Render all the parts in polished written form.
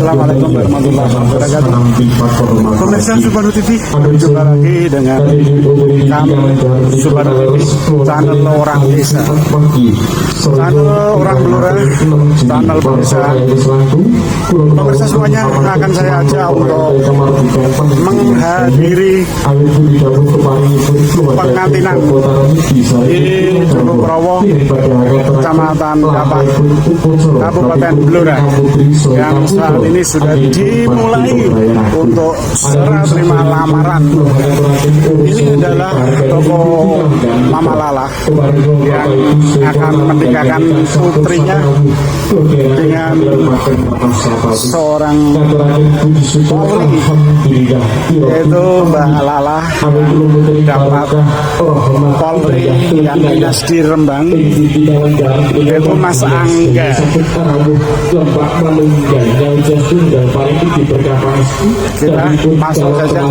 Assalamualaikum warahmatullahi wabarakatuh. Pemirsa Subaru TV, berjumpa lagi dengan kami Subaru TV, channel orang desa, channel orang Blora, channel pemirsa. Pemirsa semuanya akan saya ajak untuk menghadiri pengantinan di Jogokrowo, Kecamatan Dapak, Kabupaten Blora, yang saat ini sudah dimulai untuk serah terima lamaran. Ini adalah toko Mama Lala yang akan menikahkan putrinya dengan seorang Polri, yaitu Mbak Lala dapat Polri yang dinas di Rembang, yaitu Mas Angga. Kita masuk saja.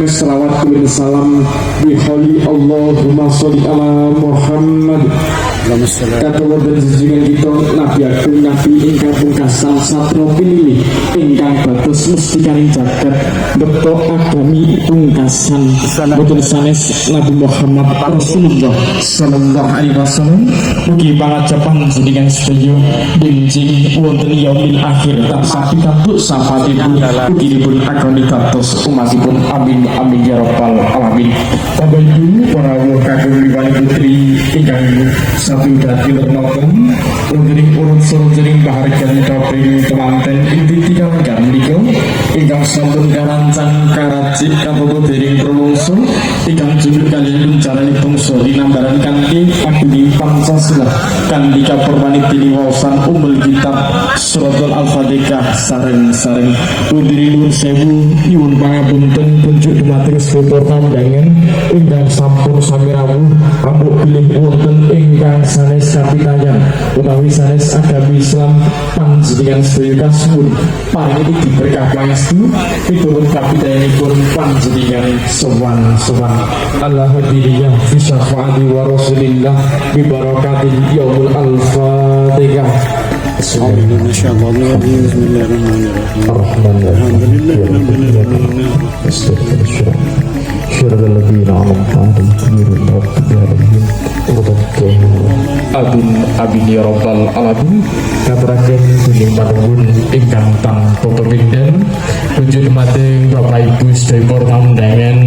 Salawat dan salam biholi Allahumma sholli ala Muhammad. Kata dan junjungan kita Nabi Agung Nabi ingkang pungkasan satrio pilih ingkang bagus mustikaning jagat beto agami pungkasan boten sanes Nabi Muhammad Rasulullah sallallahu alaihi wasallam. Mugi pangajapan jenengan sedaya benjing wonten yaumil akhir tansah pikantuk safatipun mugi-mugi agami dados umatipun amin amin ya rabbal alamin. Bapak Ibu para kagum liwali putri ingkang satu dadi lernoken wonten urut surjering bahargan kaping kemanten inti tiga menika ingkang sampun karancang karacik kabobo dening promongso ingkang jujur kaliyan jalanipun sori nambaran kanthi agni Pancasila kanthi kapermaniti liwasan umul kitab suratul al-fatihah sareng-sareng putri nuwun sewu nyuwun pangapunten punjuk dumateng sedaya pandangan ingkang sampun sami rawuh ambuk bilih wonten ingkang sanes kapitayan utawi sanes agami Islam panjenengan sedaya kasuwun paringi diberkah pangestu piturut kapitayanipun panjenengan sowan-sowan Allah hadiriyah fi syafaati wa rasulillah bi barakatil yaumul al-fatihah. Amin ya rabbal alamin. Katuraken dening panuwun ingkang tang pepindhan punjuk dumateng Bapak Ibu sedaya pandangan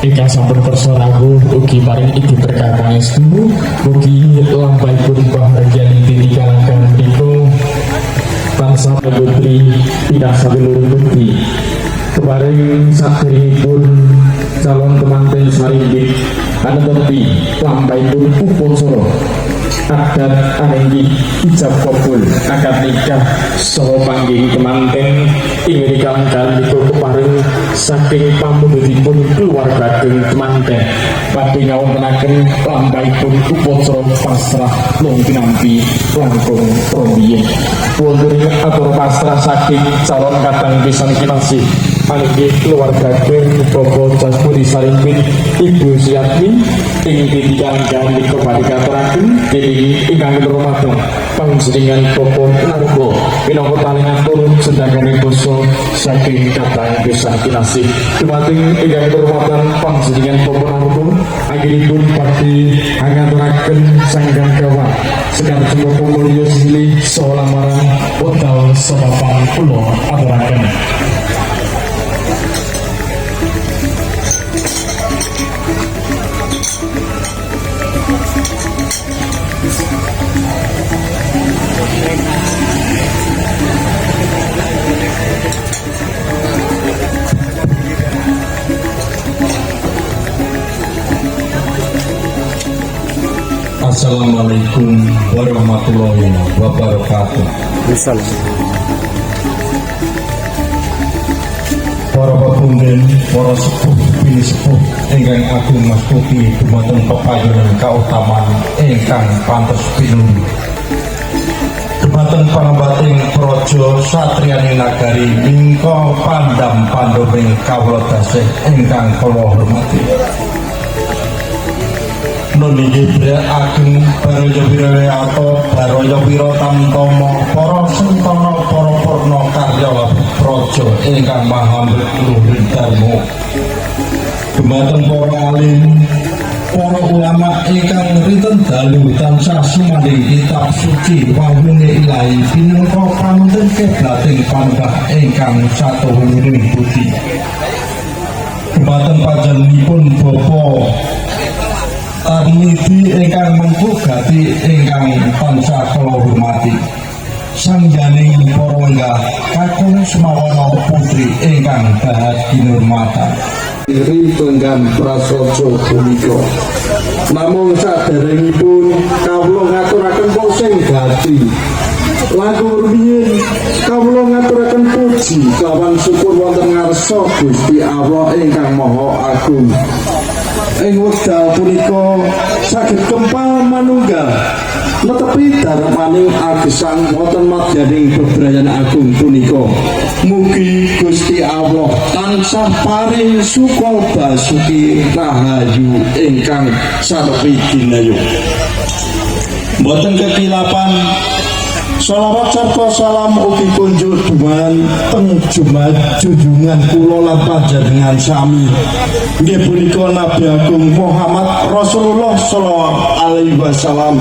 ingkang sampun kersa rawuh ugi paring iki berkah pangestu ugi lampahipun bahagia titikan menika bangsa putri tidak sampai lurus putri keparing saderengipun calon temanten saringgit ana tepi lampahipun upacara adat anenggi ijab kabul akad nikah saha panggih kemanten ing kalangkan niku keparing saking pamundhutipun keluarga kemanten badhe ngawontenaken lampahipun upacara pasrah long pinampi langkung prombiyen wonten atur pasrah saking calon kadang pisan kinasih anggih keluarga Bapak Jasmudi Saringpit Ibu Suyatmi ing titikan niku badhe katuraken ingkang rumateng panjenengan Bapak Narbo minangka talengan turun sedangane basa saking kadang pisan kinasih dumateng ingkang rumateng panjenengan Bapak Narbo anggenipun badhe ngaturaken sanggang gawat sekar semua mulya silih saha lamaran wekdal sapapang kula aturaken. Assalamualaikum warahmatullahi wabarakatuh. Para pepundhen, para sepuh pilih sepuh ingkang agung mas putih dumateng pepayonan kautaman ingkang pantes pinuli. Dumateng panambating praja satriyane nagari mingka pandam pandhoming kawula tasih ingkang kula hormati. niki Bra Ageng Baraya Wirayata Baraya Wiratamtama para sentana para purna karya praja ingkang maha luhur dharma dumateng para alim para ulama ingkang rinten dalu tansah sumandhing kitab suci wahune ilahi pinangka panuntun kiblating panembah ingkang satuwuning budi dumateng panjenenganipun Bapak Tarmidi ingkang mengkugati ingkang tansah kula hormati sangjaning para wenggah kakung Semawana putri ingkang bahaginurmata iri penggan prasaja punika namung saderengipun kawula ngaturaken posing gati langkung rumiyin kawula ngaturaken puji kawan syukur wonten ngarsa Gusti Allah ingkang Maha Agung ing wekdal punika saged kempal manunggal netepi darmaning agesang wonten madyaning bebrayan agung punika mugi Gusti Allah tansah paring suka basuki rahayu ingkang sanepi ginayuh mboten kekilapan shalawat sarta salam ugi kunjuk dumateng junjungan kula lan panjenengan sami nggih punika Nabi Agung Muhammad Rasulullah sallallahu alaihi wasallam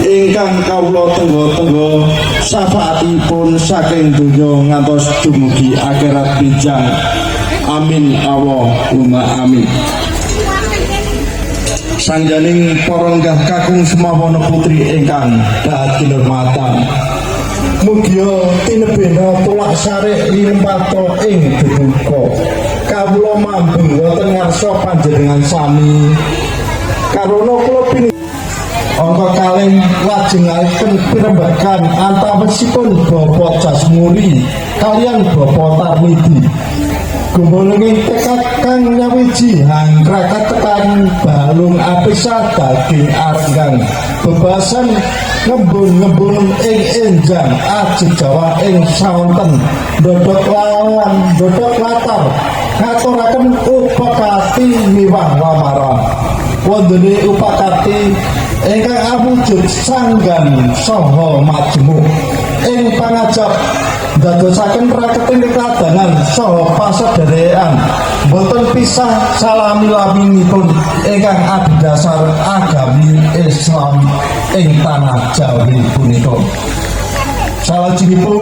ingkang kawula tenggo-tenggo syafaatipun saking donya ngantos dumugi akhirat bijang amin Allahumma amin sangjaning para enggah kakung Semawana putri ingkang katinurmatan mugia tinebena tulak sarek limpato ing deduka kawula mambung wonten ngarsa panjenengan sami karana kula pini angka kalih lajengaken pirembagan antawasipun Bapak Jasmuri kaliyan Bapak Tarmidi gumulunging tekad kang nyawiji hangkrakat tekan balung apisah daging arenggang bebasan ngembun-ngembun ing enjang aji Jawa ing sawonten dodok lawan dodok latar ngaturaken upakati miwah lamaran wondene upakati ingkang awujud sanggan saha majemuk ing pangajap dadosaken raketing kadangan saha pasederekan boten pisah salami-laminipun ingkang adhedhasar agami Islam ing tanah Jawi punika salajengipun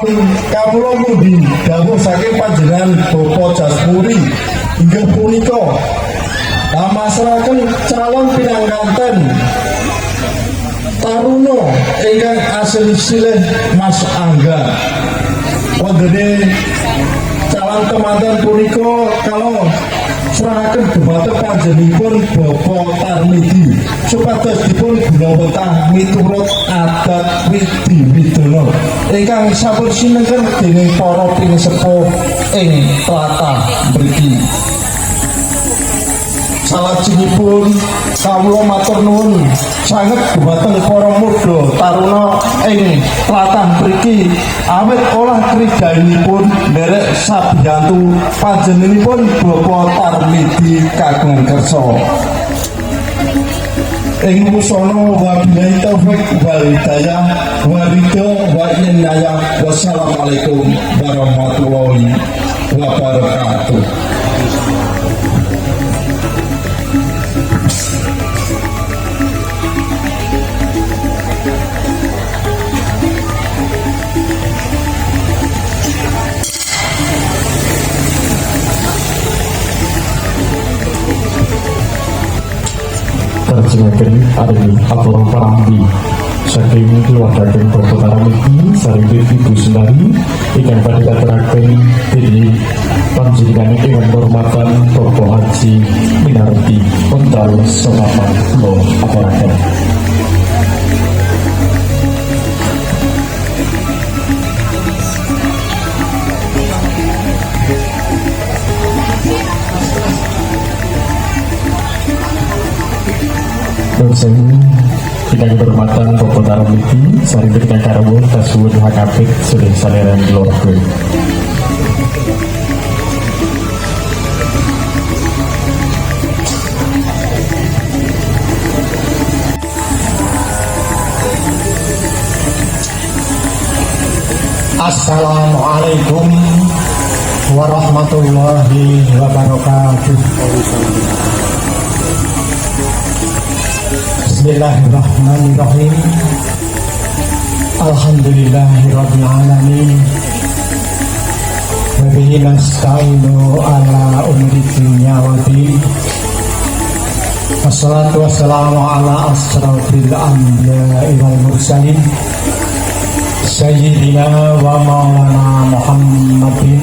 kawula mugi dawuh saking panjenengan Bapak Jasmuri inggih punika masrahaken calon pinangganten Taruna ingkang asli silih Mas Angga wondene calon temanten punika kalau serahaken dhumateng panjenenganipun Bapak Tarmidi supados dipun gunawentah miturut adat widi-widana ingkang sampun sinengken dening para pinisepuh ing tlatah mriki salajengipun kawula matur nuwun sanget dhumateng para mudha taruna ing tlatah mriki awit olah kridanipun nderek sabiyantu panjenenganipun Bapak Tarmidi kagungan kersa ing musana wabillahi taufik wal hidayah wa ridho wa inayah wassalamualaikum warahmatullahi wabarakatuh. terjemahan Arni Abdul Paramdi saking keluarga dan Bapak Tarmidi saring Ibu Sundari ikan pada kateraken jadi panjenengan dengan hormatan Bapak Haji Minarti Untal Somapan Lo Aparakan dosen kita berhormatan Bapak Tarmidi saring kita karawuh tasawun hakapit sering saliran keluarga Assalamualaikum warahmatullahi wabarakatuh. Bismillahirrahmanirrahim. Alhamdulillahirabbil alamin. Wa bihi nasta'inu ala umuri dunya waddin. Wassalatu wassalamu ala asrafil anbiya'i wal mursalin Sayyidina wa maulana Muhammadin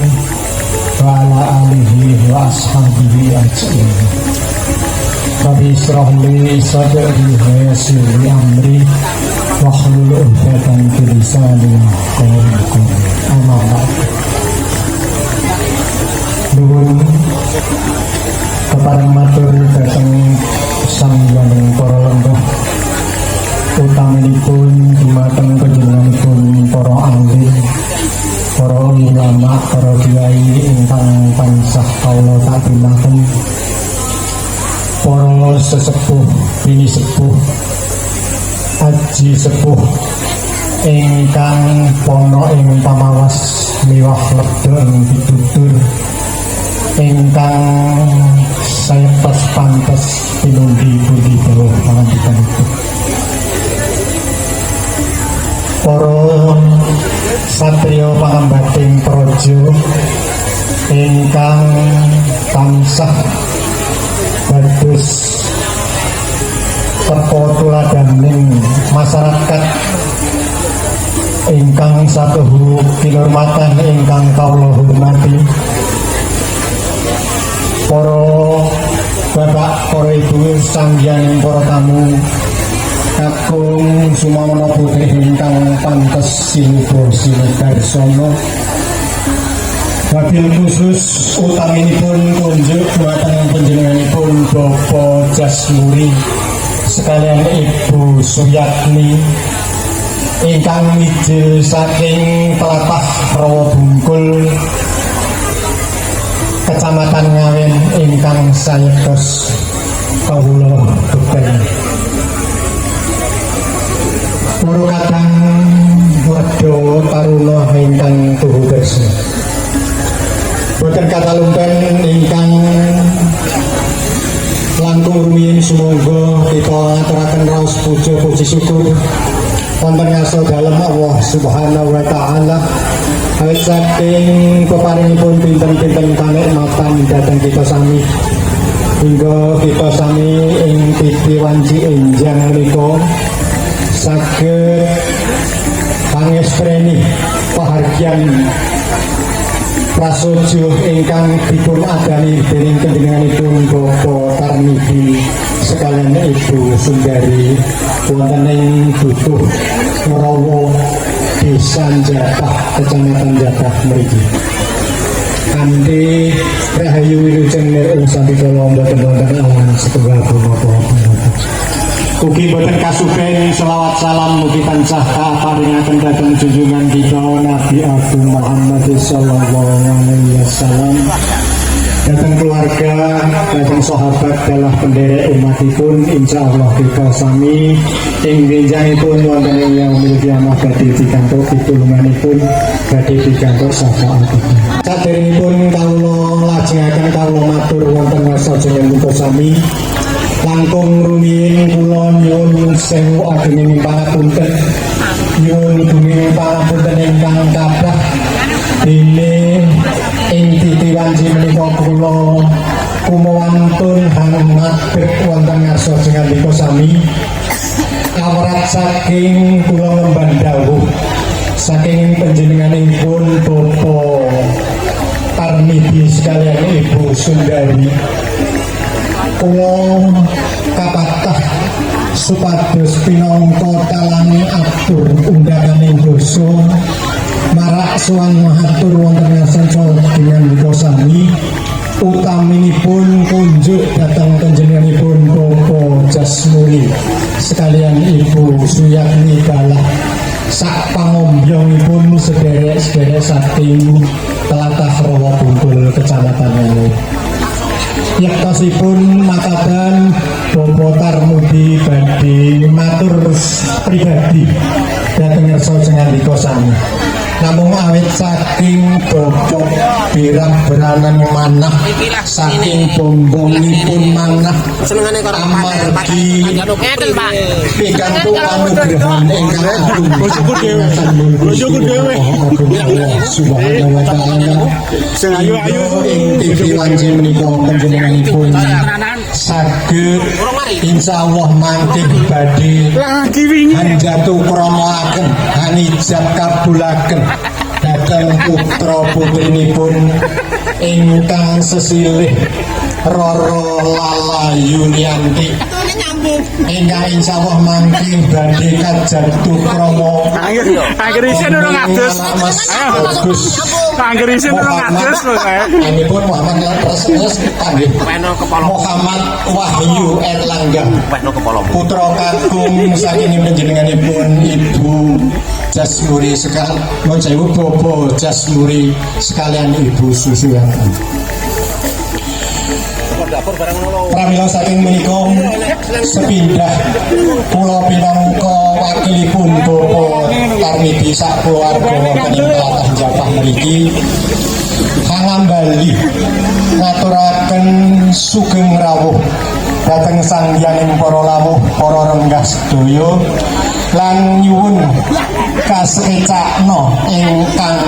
wa ala alihi wa ashabihi ajma'in. Rabbi israh li sadri wa yassir li amri wahlul 'uqdatam min lisani yafqahu qawli. Amma ba'd. Nuwun kepareng matur dhateng sangganing para lembah utaminipun dumateng panjenenganipun para ahli, para ulama, para kiai ingkang tansah kawula taatimaken, para sesepuh, bini sepuh, aji sepuh ingkang pono ing pamawas miwah lebda ing pitutur ingkang saepes pantes pinundi budi dawuh pangandikanipun. Para satriya pangambating praja ingkang tansah dados teka tuladaning masyarakat ingkang satuhu kinurmatan ingkang kawula hormati, para bapak, para ibu, sanggianing para tamu, kakung sumamana putih ingkang pantes sinudarsana. Wabil khusus utaminipun kunjuk dumateng panjenenganipun Bapak Jasmuri sekalian Ibu Suyatni ingkang mijil saking tlatah Rawabungkul, Kecamatan Ngawen ingkang sayetos kawula beken. Para kadang Wadawa Taruna ingkang tuhu kersa, boten katalumpen ingkang langkung rumiyin sumangga kita aturaken raos puja puji syukur wonten ngarsa dalem Allah Subhanahu wa taala. Awit saking peparingipun pinten-pinten kanikmatan dhateng kita sami, hingga kita sami ing titi wanci enjang menika saged pangestreni pahargyan prasaja ingkang dipun adani dening panjenenganipun Bapak Tarmidi sekalian Ibu Sundari wonten ing Dutuh Ngarawa, Desa Jatah, Kecamatan Jatah mriki. Kanthi rahayu wilujeng nirung sampikala boten wonten alang setunggal punapa. Ugi boten kasupen selawat salam mugi tansah kaparingaken dhateng junjungan kita Nabi Agung Muhammad sallallahu alaihi wasallam, dhateng keluarga, dhateng sahabat dalah penderek umatipun. Insyaallah kita sami ing benjangipun wonten ing yaumil kiamah badhe pikantuk pitulunganipun, badhe pikantuk syafaatipun. Saderengipun kawula lajengaken kawula matur wonten wasa jeneng kita sami. Langkung rumiyin kula nyuwun sewu ageng pangapunten, nyuwun dugi pangapunten ingkang kathah dene ing titi wanci menika kula kumawantun hamadhep wonten ngarsa jenengipun sami. Awrat saking kula ngemban dawuh saking panjenenganipun Bapak Tarmidi sekalian Ibu Sundari, kula kapatah supados pinangka talang atur undhakaning dosa marak sowan mahatur wonten ngarsa dengan menika sami. Utaminipun kunjuk dhateng panjenenganipun Bapak Jasmuri sekalian Ibu Suyatni dalah sak pangombyongipun sederek-sederek saking tlatah Rawabungkul Kecamatan Ngawen. Yaktasipun makadan Bapak Tarmudi badhe matur pribadi dhateng kersa ngandika sami. Namung awit saking bobot birang beranan manah saking bombongipun manah amargi pikantuk anugrahan ingkang agung Bojoku dhewe. Subhanahu wa ta'ala Sing ayu-ayu ing TV wanci menika panjenenganipun saged insyaallah mangke badhe lagi wingi. hanjatu kramaken hanijab kabulaken dhateng putra putrinipun ingkang sesilih Roro Lala Yunianti ingkang insyaallah mangke badhe kajatu krama Angger isin ora ngadus. Bagus Angger isin ora ngadus lho kae. ini pun Muhammad Rasulullah panggih Muhammad Wahyu Erlangga putra kakung saking panjenenganipun Ibu Jasmuri sekalian mohon sewu Bobo Jasmuri sekalian Ibu Susiyanti. Pramila saking menika sepindah kula pinangka wakilipun Bapak Tarmidi sak keluarga wonten ing tlatah Japah mriki ngambali ngaturaken sugeng rawuh dhateng sangyaning para lawuh para renggah sedaya lan nyuwun kasekecakna ingkang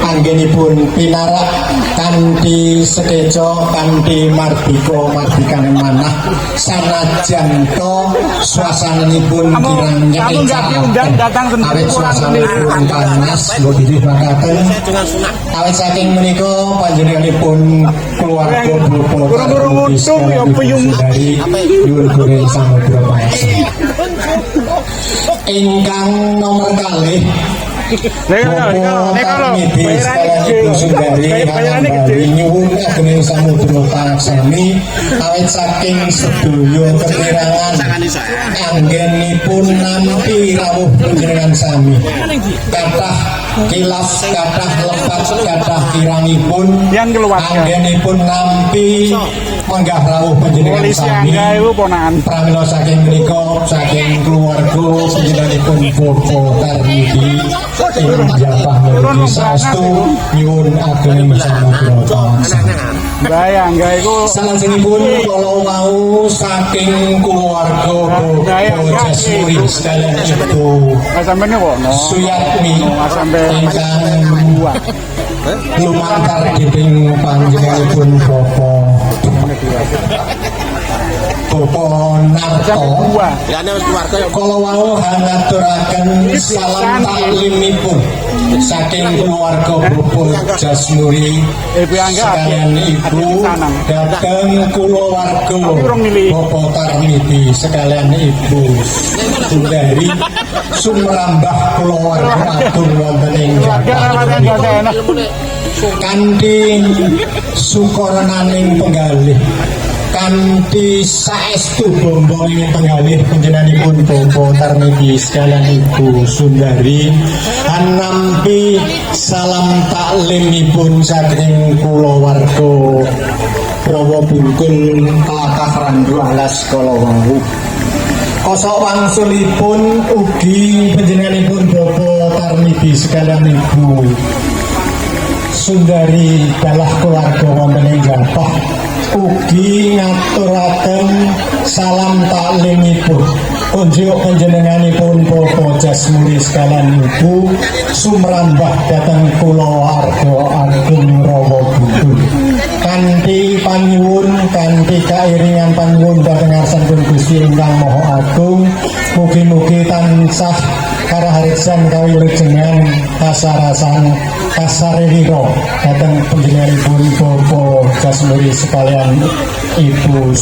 anggenipun pinarak kanthi sekeca kanthi mardika manah sanajan to swasananipun kirang nyekecakaken awit swasananipun panas boten makaten awit saking menika panjenenganipun keluarga Bapak dari nyuwun goreng samudra paesan ingkang nomor kalih Bapak Tarmidi sekalian Ibu Sundari ngambali nyuwun ageng samudra paeksani awit saking sedaya kekirangan anggenipun nampi rawuh panjenengan sami kathah kilaf kathah lepat kathah kirangipun anggenipun nampi menggah rawuh panjenengan sami pramila saking menika saking keluarga panjenenganipun Bapak Tarmidi ing Japah mriki saestu nyuwun ageng samudra paeksani. Bayang gawe iku Salajengipun kala wau saking keluarga Bapak Jasmuri sekalian Ibu sampeyan kono. Suyatmi Sampai ingkang lumantar diping panjenenganipun Bapak Narto kala wau ngaturaken salam taklimipun saking keluarga Bapak Jasmuri sekalian Ibu dhateng kulawarga Bapak Tarmidi sekalian Ibu Sundari sumrambah kulawarga agung wonten ing Japah kanthi sukarnaning penggalih kanthi saestu bombonge penggalih panjenenganipun Bapak Tarmidi sekalian Ibu Sundari nampi salam taklimipun saking kulawarga Rawa Bungkul tlatah Randu Alas kala wau kosok wangsulipun ugi panjenenganipun Bapak Tarmidi sekalian Ibu Sundari dalah keluarga wonten ing Japah ugi ngaturaken salam taklimipun kunjuk panjenenganipun Bapak Jasmuri sekalian Ibu sumrambah dhateng kulawarga agung Rawa Bungkul kanthi panyuwun kanthi kairingan panyuwun dhateng ngarsanipun Gusti ingkang Maha Agung mugi-mugi tansah karahariksan kawilujengan kasarasan kasarewira dhateng panjenenganipun Bapak Jasmuri sekalian Ibu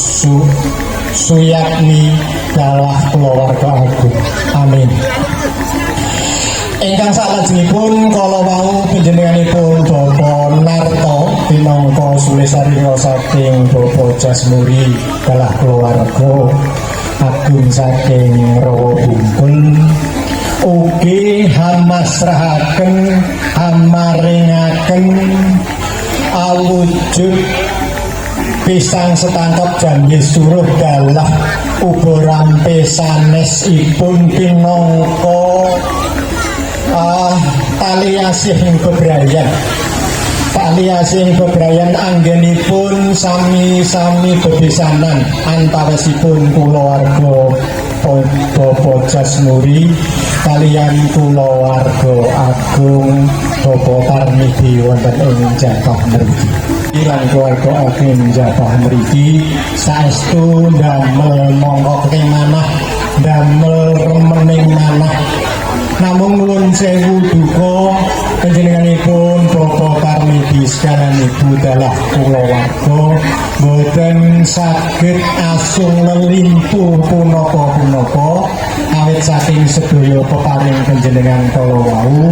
Suyatmi dalah kulawarga agung. Amin. Ingkang salajengipun kala wau panjenenganipun Bapak Narto pinangka sulesarya saking Bapak Jasmuri dalah kulawarga agung saking Rawa Bungkul ugi hamasrahaken hamaringaken awujud pisang setangkap janji suruh dalah ubo rampe sanesipun pinangka tali asih bebrayan. Tali asih bebrayan anggenipun sami-sami bebesanan antawisipun kulawarga Bapak Jasmuri kaliyan kulawarga Agung Bapak Tarmidi wonten ing Jabah mriki. Lan keluarga Agung Jabah mriki saestu damel mongko kemanah damel remening manah. Namung nuwun sewu duka panjenenganipun Bapak Tarmidi sekalian ibu dalah kulawarga boten saged asung lelimpuh punapa-punapa awit saking sedaya peparing panjenengan kala wau,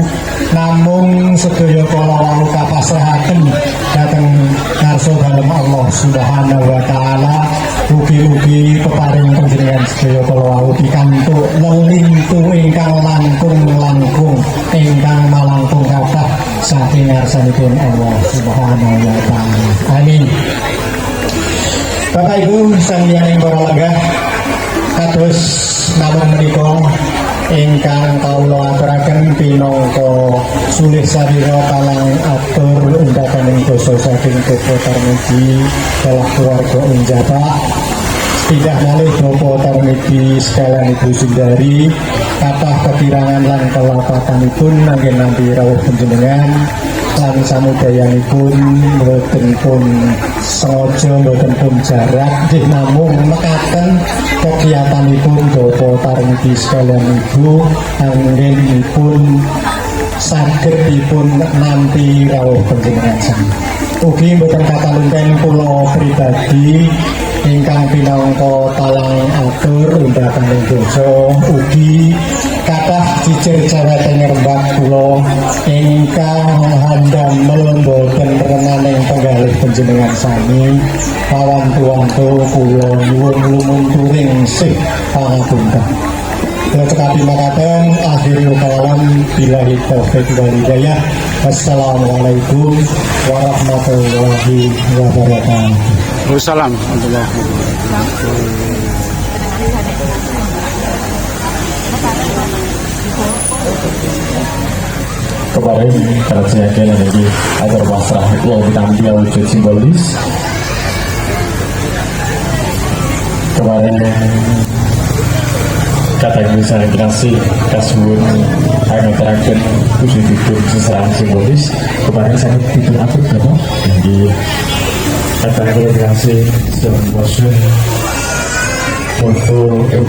namung sedaya kala wau kapasrahaken dhateng ngarsa dalem Allah Subhanahu wa taala. Ugi-ugi peparing panjenengan sedaya kala wau pikantuk lelimpuh ingkang langkung ingkang malangkung kathah saking ngarsanipun Allah Subhanahu wa taala. Amin. Bapak Ibu samiyaning para lenggah kados namung menika ingkang kawula aturaken pinangka sulih sarira kalang atur undhakaning basa saking Bapak Tarmidi dalah keluarga ing Jabah. Tidak malih Bapak Tarmidi sekalian Ibu Sundari kathah kekirangan lan kelapatanipun anggen nampi rawuh panjenengan lan samudayanipun boten pun sengaja boten pun jarak nggih namung mekaten kegiatanipun Bapak Tarmidi sekalian Ibu anggenipun saged dipun nampi rawuh panjenengan sami. Ugi boten katalunten kula pribadi ingkang pinangka talang atur undhakaning dosa, ugi kathah cicir jaweteng rembag kula ingkang handamel boten renaning penggalih panjenengan sami pawantu-wantu kula nyuwun lumunturing sih pangapunten. Kula cekapi makaten akhirul kalam billahi taufiq wal hidayah. Wassalamualaikum warahmatullahi wabarakatuh. Waalaikumsalam warahmatullahi wabarakatuh. Kemarin kalau saya kira lagi agar pasrah yang ditampil wujud simbolis. Kemarin kata misalnya dikasih kasbun agar terakhir wujud itu seserang simbolis. Kemarin saya tidur apa berapa? Jadi kata dikasih sebuah foto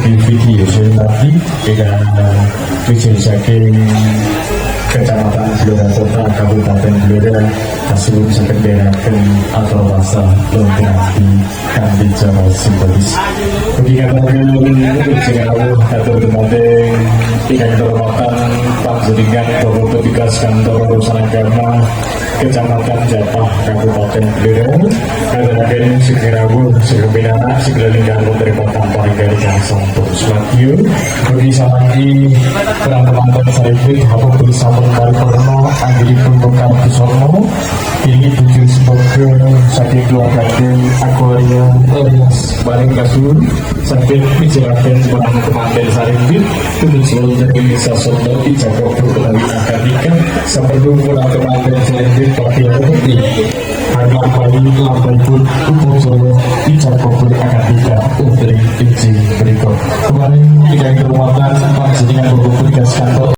video tadi dengan wujud saking Kecamatan Blora Kota Kabupaten Blora Kasbun saged beraken atau rasa lengkap kanthi cara simbolis. Ugi katakan jenengan atur dumateng ingkang terhormatan panjenengan Bapak Petugas Kantor Urusan Agama Kecamatan Jabah Kabupaten Blora katakan sekirawuh sekepinana sekelilinggan menerima tanpa hingga jangsang terus radio. Ugi samanggi teman-teman saripit hapus bersama paripurna anggenipun Bokar Busono ini tujuh sebagai saking keluarga Aquarium Elias bareng kasur saking pijeraken barang kemanten saripit tujuh selalu jadi bisa sono dijaga berkelawi akadika seperti kurang kemanten saripit pakaian putih harga kali lampai pun upacara dijaga berkelawi akadika untuk izin berikut kemarin tidak kehormatan Pak Jadi